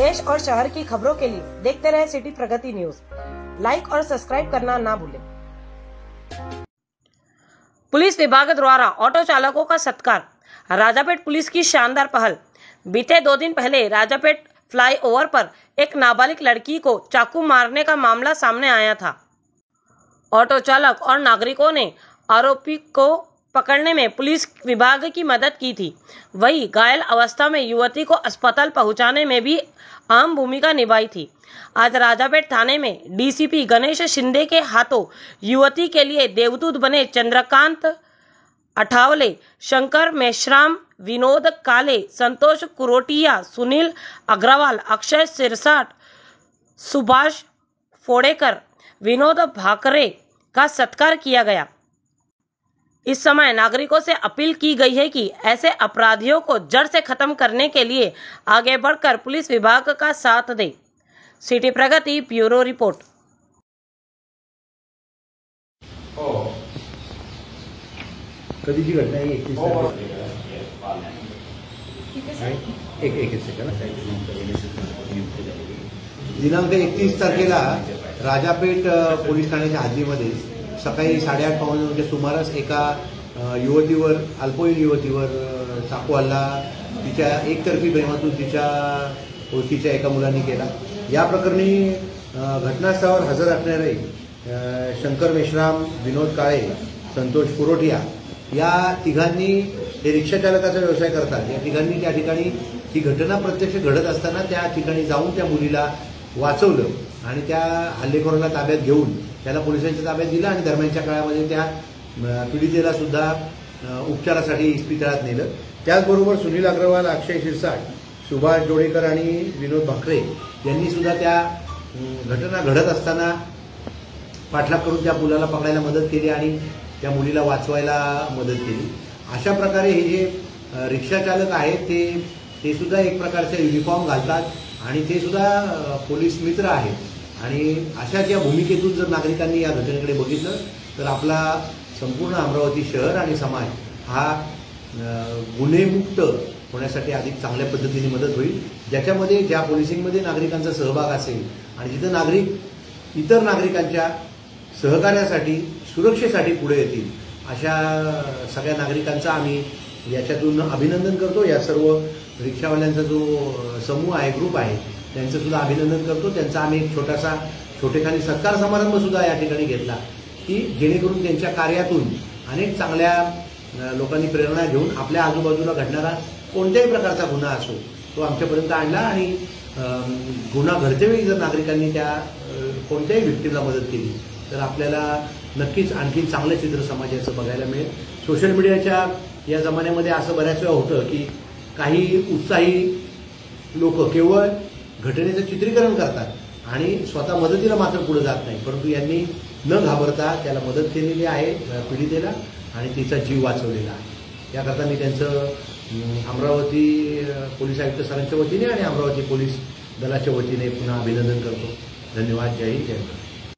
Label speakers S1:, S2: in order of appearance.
S1: देश और शहर की खबरों के लिए देखते रहे सिटी प्रगति न्यूज। लाइक और सब्सक्राइब करना ना भूलें। पुलिस विभाग द्वारा ऑटो चालकों का सत्कार। राजापेट पुलिस की शानदार पहल। बीते 2 दिन पहले राजापेट फ्लाईओवर पर एक नाबालिग लड़की को चाकू मारने का मामला सामने आया था। ऑटो चालक और नागरिकों ने आरोपी को पकड़ने में पुलिस विभाग की मदद की थी। वहीं घायल अवस्था में युवती को अस्पताल पहुंचाने में भी अहम भूमिका निभाई थी। आज राजापेट थाने में डीसीपी गणेश शिंदे के हाथों युवती के लिए देवदूत बने चंद्रकांत अठावले, शंकर मेश्राम, विनोद काले, संतोष कुरोटिया, सुनील अग्रवाल, अक्षय सिरसाट, सुभाष फोड़ेकर, विनोद भाकरे का सत्कार किया गया। इस समय नागरिकों से अपील की गई है कि ऐसे अपराधियों को जड़ से खत्म करने के लिए आगे बढ़कर पुलिस विभाग का साथ दें। सिटी प्रगति ब्यूरो रिपोर्ट।
S2: कधीची घटना आहे? 31 दिनांक 31 तारखेला राजापेठ पोलीस ठाण्याच्या हद्दीमध्ये सकाळी 8:30 सुमारास एका युवतीवर, अल्पवयीन युवतीवर चाकू हल्ला तिच्या एकतर्फी प्रेमातून तिच्या ओळखीच्या एका मुलांनी केला। या प्रकरणी घटनास्थळावर हजर असणारे शंकर मेश्राम, विनोद काळे, संतोष कुरोटिया या तिघांनी, हे रिक्षा चालकाचा व्यवसाय करतात, या तिघांनी त्या ठिकाणी ही घटना प्रत्यक्ष घडत असताना त्या ठिकाणी जाऊन त्या मुलीला वाचवलं आणि त्या हल्लेखोराला ताब्यात घेऊन त्याला पोलिसांच्या ताब्यात दिलं आणि दरम्यानच्या काळामध्ये त्या पीडितेला सुद्धा उपचारासाठी इस्पितळात नेलं। त्याचबरोबर सुनील अग्रवाल, अक्षय सिरसाट, सुभाष जोडेकर आणि विनोद भाकरे यांनी सुद्धा त्या घटना घडत असताना पाठलाग करून त्या मुलाला पकडायला मदत केली आणि त्या मुलीला वाचवायला मदत केली। अशा प्रकारे हे जे रिक्षा चालक आहेत ते सुद्धा एक प्रकारचा युनिफॉर्म घालतात आणि ते सुद्धा पोलीस मित्र आहेत आणि अशाच या भूमिकेतून जर नागरिकांनी या घटनेकडे बघितलं तर आपला संपूर्ण अमरावती शहर आणि समाज हा गुन्हेमुक्त होण्यासाठी अधिक चांगल्या पद्धतीने मदत होईल, ज्याच्यामध्ये ज्या पोलिसिंगमध्ये नागरिकांचा सहभाग असेल आणि जिथं नागरिक इतर नागरिकांच्या सहकार्यासाठी, सुरक्षेसाठी पुढे येतील, अशा सगळ्या नागरिकांचा आम्ही याच्यातून अभिनंदन करतो। या सर्व रिक्षावाल्यांचा जो समूह आहे, ग्रुप आहे, त्यांचं सुद्धा अभिनंदन करतो। त्यांचा आम्ही एक छोटेखानी सत्कार समारंभ सुद्धा या ठिकाणी घेतला की जेणेकरून त्यांच्या कार्यातून अनेक चांगल्या लोकांनी प्रेरणा घेऊन आपल्या आजूबाजूला घडणारा कोणत्याही प्रकारचा गुन्हा असो तो आमच्यापर्यंत आणला आणि गुन्हा घडतेवेळी जर नागरिकांनी त्या कोणत्याही व्यक्तीला मदत केली तर आपल्याला नक्कीच आणखी चांगलं चित्र समाजाचं बघायला मिळेल। सोशल मीडियाच्या या जमान्यामध्ये असं बऱ्याच वेळा होतं की काही उत्साही लोक केवळ घटनेचं चित्रीकरण करतात आणि स्वतः मदतीला मात्र पुढे जात नाही, परंतु यांनी न घाबरता त्याला मदत केलेली आहे पीडितेला आणि तिचा जीव वाचवलेला आहे। याकरता मी त्यांचं अमरावती पोलीस आयुक्त सरांच्या वतीने आणि अमरावती पोलीस दलाच्या वतीने पुन्हा अभिनंदन करतो। धन्यवाद। जय हिंद, जय भारत।